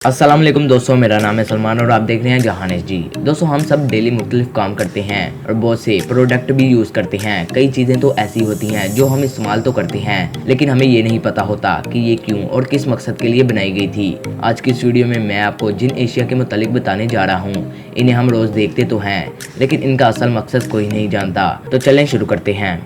अस्सलाम वालेकुम दोस्तों, मेरा नाम है सलमान और आप देख रहे हैं जहानेश जी। दोस्तों, हम सब डेली मुख्तलिफ काम करते हैं और बहुत से प्रोडक्ट भी यूज़ करते हैं। कई चीज़ें तो ऐसी होती हैं जो हम इस्तेमाल तो करते हैं, लेकिन हमें ये नहीं पता होता कि ये क्यों और किस मकसद के लिए बनाई गई थी। आज की इस वीडियो में मैं आपको जिन एशिया के मुतालिक बताने जा रहा हूँ, इन्हें हम रोज़ देखते तो हैं, लेकिन इनका असल मकसद कोई नहीं जानता। तो चलें शुरू करते हैं।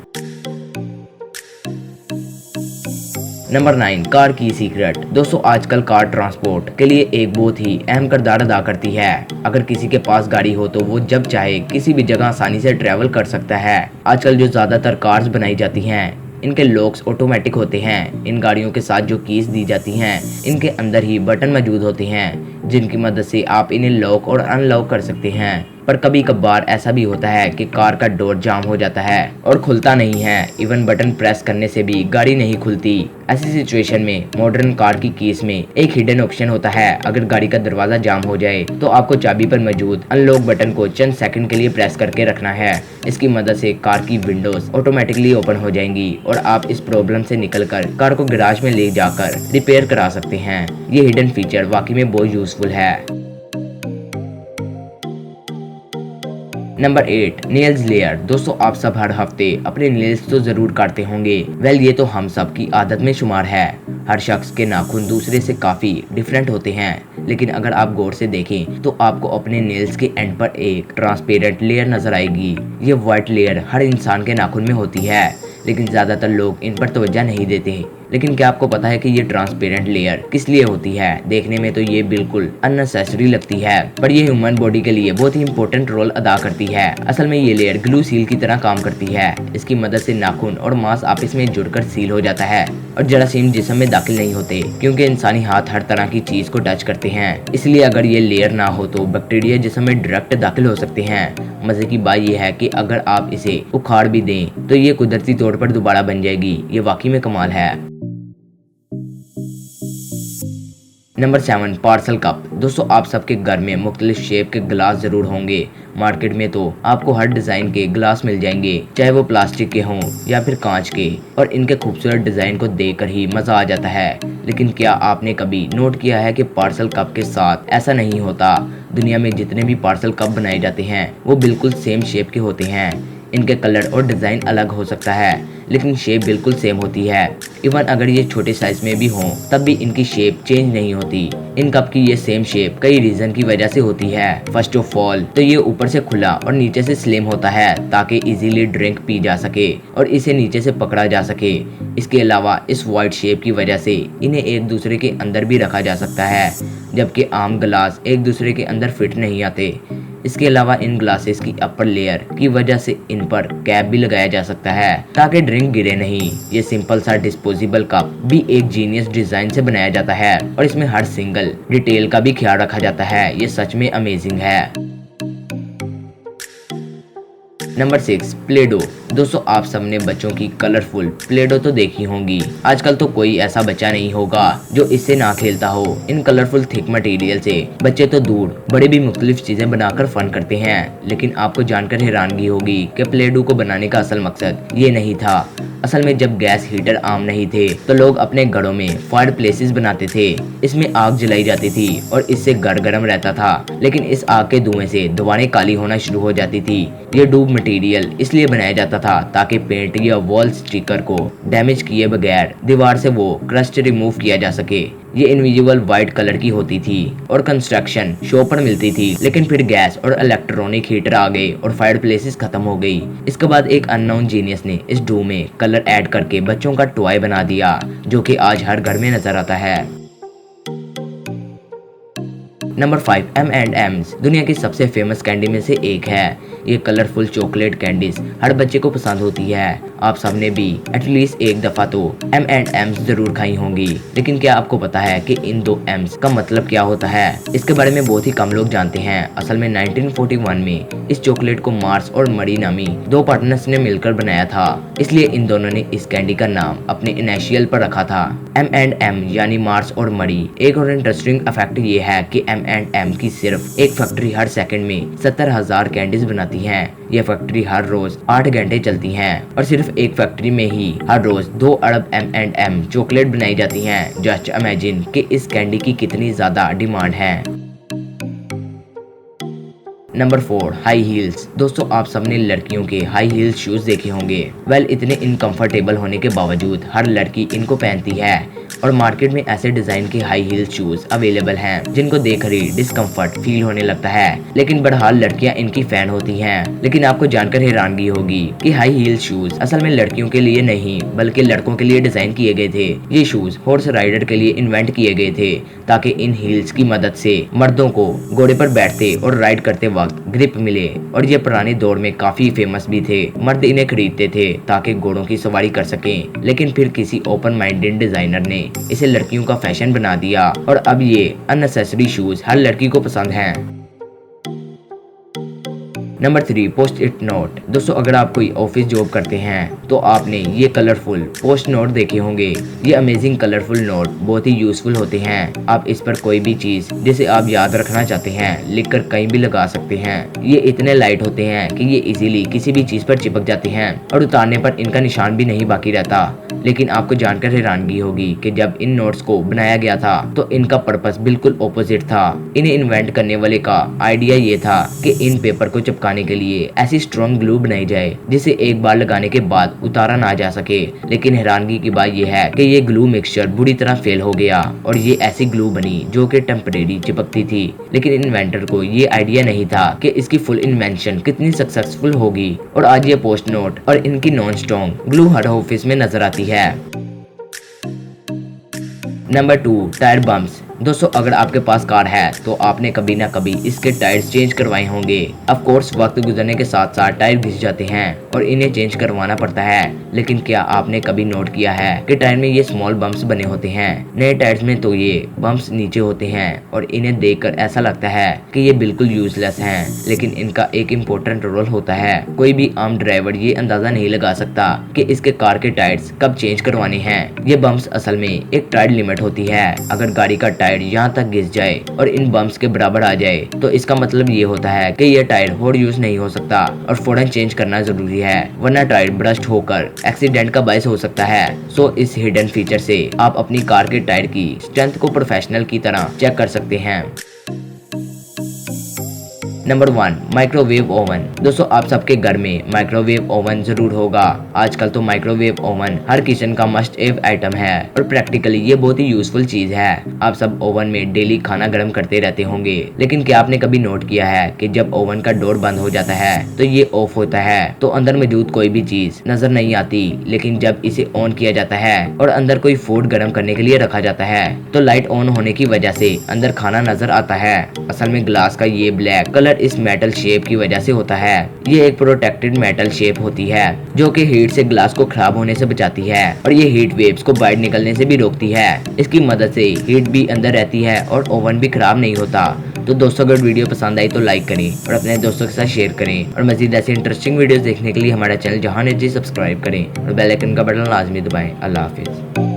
नंबर 9, कार की सीक्रेट। दोस्तों, आजकल कार ट्रांसपोर्ट के लिए एक बहुत ही अहम किरदार अदा करती है। अगर किसी के पास गाड़ी हो तो वो जब चाहे किसी भी जगह आसानी से ट्रैवल कर सकता है। आजकल जो ज़्यादातर कार्स बनाई जाती हैं, इनके लॉक्स ऑटोमेटिक होते हैं। इन गाड़ियों के साथ जो कीज दी जाती हैं, इनके अंदर ही बटन मौजूद होते हैं, जिनकी मदद से आप इन्हें लॉक और अनलॉक कर सकते हैं। पर कभी कभार ऐसा भी होता है कि कार का डोर जाम हो जाता है और खुलता नहीं है। इवन बटन प्रेस करने से भी गाड़ी नहीं खुलती। ऐसी सिचुएशन में मॉडर्न कार की कीज में एक हिडन ऑप्शन होता है। अगर गाड़ी का दरवाजा जाम हो जाए तो आपको चाबी पर मौजूद अनलॉक बटन को चंद सेकंड के लिए प्रेस करके रखना है। इसकी मदद से कार की विंडोज ऑटोमेटिकली ओपन हो जाएंगी और आप इस प्रॉब्लम से निकलकर कार को गैराज में ले जाकर रिपेयर करा सकते हैं। ये हिडन फीचर वाकई में बहुत यूजफुल है। Number 8, nails layer. दोस्तों, आप सब हर हफ्ते अपने नेल्स तो जरूर काटते होंगे। ये तो हम सब की आदत में शुमार है। हर शख्स के नाखून दूसरे से काफी डिफरेंट होते हैं, लेकिन अगर आप गौर से देखें तो आपको अपने नेल्स के एंड पर एक ट्रांसपेरेंट लेयर नजर आएगी। ये व्हाइट लेयर हर इंसान के नाखून में होती है, लेकिन ज्यादातर लोग इन पर तवज्जो नहीं देते। लेकिन क्या आपको पता है कि ये ट्रांसपेरेंट लेयर किस लिए होती है? देखने में तो ये बिल्कुल अननेसेसरी लगती है, पर ये ह्यूमन बॉडी के लिए बहुत ही इंपॉर्टेंट रोल अदा करती है। असल में ये लेयर ग्लू सील की तरह काम करती है। इसकी मदद से नाखून और मांस आपस में जुड़कर सील हो जाता है और जरासीम जिस्म में दाखिल नहीं होते, क्योंकि इंसानी हाथ हर तरह की चीज को टच करते हैं। इसलिए अगर ये लेयर ना हो तो बैक्टीरिया जिस्म में डायरेक्ट दाखिल हो सकते हैं। मजे की बात यह है कि अगर आप इसे उखाड़ भी दें तो ये कुदरती तौर पर दोबारा बन जाएगी। ये वाकई में कमाल है। Number 7, parcel cup. दोस्तों, आप सबके घर में मुख्तलिफ शेप के गिलास जरूर होंगे। मार्केट में तो आपको हर डिजाइन के गिलास मिल जाएंगे, चाहे वो प्लास्टिक के हों या फिर कांच के, और इनके खूबसूरत डिजाइन को देखकर ही मजा आ जाता है। लेकिन क्या आपने कभी नोट किया है कि पार्सल कप के साथ ऐसा नहीं होता? दुनिया में जितने भी पार्सल कप बनाए जाते हैं वो बिल्कुल सेम शेप के होते हैं। इनके कलर और डिज़ाइन अलग हो सकता है, लेकिन शेप बिल्कुल सेम होती है। इवन अगर ये छोटे साइज में भी हों तब भी इनकी शेप चेंज नहीं होती। इन कप की ये सेम शेप कई रीजन की वजह से होती है। फर्स्ट ऑफ ऑल तो ये ऊपर से खुला और नीचे से स्लिम होता है ताकि इजीली ड्रिंक पी जा सके और इसे नीचे से पकड़ा जा सके। इसके अलावा इस वाइड शेप की वजह से इन्हें एक दूसरे के अंदर भी रखा जा सकता है, जबकि आम गिलास एक दूसरे के अंदर फिट नहीं आते। इसके अलावा इन ग्लासेस की अपर लेयर की वजह से इन पर कैप भी लगाया जा सकता है ताकि ड्रिंक गिरे नहीं। ये सिंपल सा डिस्पोजेबल कप भी एक जीनियस डिजाइन से बनाया जाता है और इसमें हर सिंगल डिटेल का भी ख्याल रखा जाता है। ये सच में अमेजिंग है। Number 6, Play Doh. दोस्तों, आप सबने बच्चों की कलरफुल प्ले डो तो देखी होंगी। आजकल तो कोई ऐसा बच्चा नहीं होगा जो इससे ना खेलता हो। इन कलरफुल थिक मटेरियल से बच्चे तो दूर, बड़े भी मुख्तलिफ चीजें बनाकर फन करते हैं। लेकिन आपको जानकर हैरानगी होगी कि प्ले डो को बनाने का असल मकसद ये नहीं था। असल में जब गैस हीटर आम नहीं थे तो लोग अपने घरों में फायर प्लेसेस बनाते थे। इसमें आग जलाई जाती थी और इससे घर गर्म रहता था, लेकिन इस आग के धुएं से दीवारें काली होना शुरू हो जाती थी। ये डूब मटेरियल इसलिए बनाया जाता था ताकि पेंट या वॉल स्टिकर को डैमेज किए बगैर दीवार से वो क्रस्ट रिमूव किया जा सके। ये इनविजिबल व्हाइट कलर की होती थी और कंस्ट्रक्शन शॉप पर मिलती थी, लेकिन फिर गैस और इलेक्ट्रॉनिक हीटर आ गए और फायर प्लेसेस खत्म हो गई। इसके बाद एक अननोन जीनियस ने इस डो में कलर ऐड करके बच्चों का टॉय बना दिया, जो कि आज हर घर में नजर आता है। Number 5, M&M's। दुनिया की सबसे फेमस कैंडी में से एक है। ये कलरफुल चॉकलेट कैंडीज हर बच्चे को पसंद होती है। आप सबने भी एटलीस्ट एक दफा तो M&M's जरूर खाई होंगी। लेकिन क्या आपको पता है कि इन दो M's का मतलब क्या होता है? इसके बारे में बहुत ही कम लोग जानते हैं। असल में 1941 में इस चॉकलेट को मार्स और मरी नामी दो पार्टनर्स ने मिलकर बनाया था, इसलिए इन दोनों ने इस कैंडी का नाम अपने इनिशियल पर रखा था, M&M यानी मार्स और मरी। एक और इंटरेस्टिंग फैक्ट ये है कि M&M की सिर्फ एक फैक्ट्री हर सेकंड में 70,000 कैंडीज बनाती है। यह फैक्ट्री हर रोज 8 घंटे चलती है और सिर्फ एक फैक्ट्री में ही हर रोज 2 अरब M&M चॉकलेट बनाई जाती हैं। जस्ट इमेजिन कि इस कैंडी की कितनी ज्यादा डिमांड है। Number 4, high heels. दोस्तों आप सबने लड़कियों के हाई हील्स शूज देखे होंगे। वेल इतने इनकम्फर्टेबल होने के बावजूद हर लड़की इनको पहनती है और मार्केट में ऐसे डिजाइन के हाई हील शूज अवेलेबल हैं जिनको देखकर ही डिस्कम्फर्ट फील होने लगता है, लेकिन बहरहाल लड़कियां इनकी फैन होती हैं। लेकिन आपको जानकर हैरानगी होगी कि हाई हील शूज असल में लड़कियों के लिए नहीं बल्कि लड़कों के लिए डिजाइन किए गए थे। ये शूज हॉर्स राइडर के लिए इन्वेंट किए गए थे ताकि इन हील्स की मदद से मर्दों को घोड़े पर बैठते और राइड करते वक्त ग्रिप मिले, और ये पुराने दौर में काफी फेमस भी थे। मर्द इन्हें खरीदते थे ताकि घोड़ों की सवारी कर सकें, लेकिन फिर किसी ओपन माइंडेड डिजाइनर ने इसे लड़कियों का फैशन बना दिया और अब ये अननेसेसरी शूज हर लड़की को पसंद हैं। Number 3, post it note. दोस्तों अगर आप कोई ऑफिस जॉब करते हैं तो आपने ये कलरफुल पोस्ट नोट देखे होंगे। ये अमेजिंग कलरफुल नोट बहुत ही यूजफुल होते हैं। आप इस पर कोई भी चीज जिसे आप याद रखना चाहते हैं लिखकर कहीं भी लगा सकते हैं। ये इतने लाइट होते हैं कि ये इजीली किसी भी चीज पर चिपक जाते हैं और उतारने पर इनका निशान भी नहीं बाकी रहता। लेकिन आपको जानकर हैरानगी होगी कि जब इन नोट्स को बनाया गया था तो इनका पर्पस बिल्कुल ऑपोजिट था। इन्हें इन्वेंट करने वाले का आइडिया ये था कि इन पेपर को चिपकाने के लिए ऐसी स्ट्रॉन्ग ग्लू बनाई जाए जिसे एक बार लगाने के बाद उतारा ना जा सके। लेकिन हैरानगी की बात यह है कि ये ग्लू मिक्सचर बुरी तरह फेल हो गया और ये ऐसी ग्लू बनी जो कि टेम्परेरी चिपकती थी। लेकिन इन्वेंटर को ये आइडिया नहीं था कि इसकी फुल इन्वेंशन कितनी सक्सेसफुल होगी और आज ये पोस्ट नोट और इनकी नॉन स्ट्रॉन्ग ग्लू हर ऑफिस में नजर आती है। Number 2, tyre bumps. दोस्तों अगर आपके पास कार है तो आपने कभी ना कभी इसके टायर्स चेंज करवाए होंगे। ऑफ कोर्स वक्त गुजरने के साथ साथ टायर घिस जाते हैं और इन्हें चेंज करवाना पड़ता है, लेकिन क्या आपने कभी नोट किया है कि टायर में ये स्मॉल बम्प्स बने होते हैं। नए टायर्स में तो ये बम्प्स नीचे होते हैं और इन्हें देखकर ऐसा लगता है कि ये बिल्कुल यूजलेस हैं, लेकिन इनका एक इम्पोर्टेंट रोल होता है। कोई भी आम ड्राइवर ये अंदाजा नहीं लगा सकता कि इसके कार के टायर्स कब चेंज करवाने हैं। ये बम्प्स असल में एक टायर लिमिट होती है। अगर गाड़ी का टायर यहाँ तक घिस जाए और इन बम्प्स के बराबर आ जाए तो इसका मतलब ये होता है कि यह टायर और यूज नहीं हो सकता और फौरन चेंज करना जरूरी है, वरना टायर ब्रस्ट होकर एक्सीडेंट का बायस हो सकता है। सो इस हिडन फीचर से आप अपनी कार के टायर की स्ट्रेंथ को प्रोफेशनल की तरह चेक कर सकते हैं। Number 1, microwave oven. दोस्तों आप सबके घर में माइक्रोवेव ओवन जरूर होगा। आजकल तो माइक्रोवेव ओवन हर किचन का मस्ट एव आइटम है और प्रैक्टिकली ये बहुत ही यूजफुल चीज है। आप सब ओवन में डेली खाना गर्म करते रहते होंगे, लेकिन क्या आपने कभी नोट किया है कि जब ओवन का डोर बंद हो जाता है तो ये ऑफ होता है तो अंदर मौजूद कोई भी चीज नजर नहीं आती, लेकिन जब इसे ऑन किया जाता है और अंदर कोई फूड गर्म करने के लिए रखा जाता है तो लाइट ऑन होने की वजह से अंदर खाना नजर आता है। असल में ग्लास का ये ब्लैक कलर इस मेटल शेप की वजह से होता है। ये एक प्रोटेक्टेड मेटल शेप होती है जो कि हीट से ग्लास को खराब होने से बचाती है और ये हीट वेव्स को बाहर निकलने से भी रोकती है। इसकी मदद से हीट भी अंदर रहती है और ओवन भी खराब नहीं होता। तो दोस्तों अगर वीडियो पसंद आई तो लाइक करें और अपने दोस्तों के साथ शेयर करें और मजीद ऐसे इंटरेस्टिंग वीडियोस देखने के लिए हमारा चैनल जहान जी सब्सक्राइब करें और बेल आइकन का बटन लाजमी दबाएं। अल्लाह हाफिज।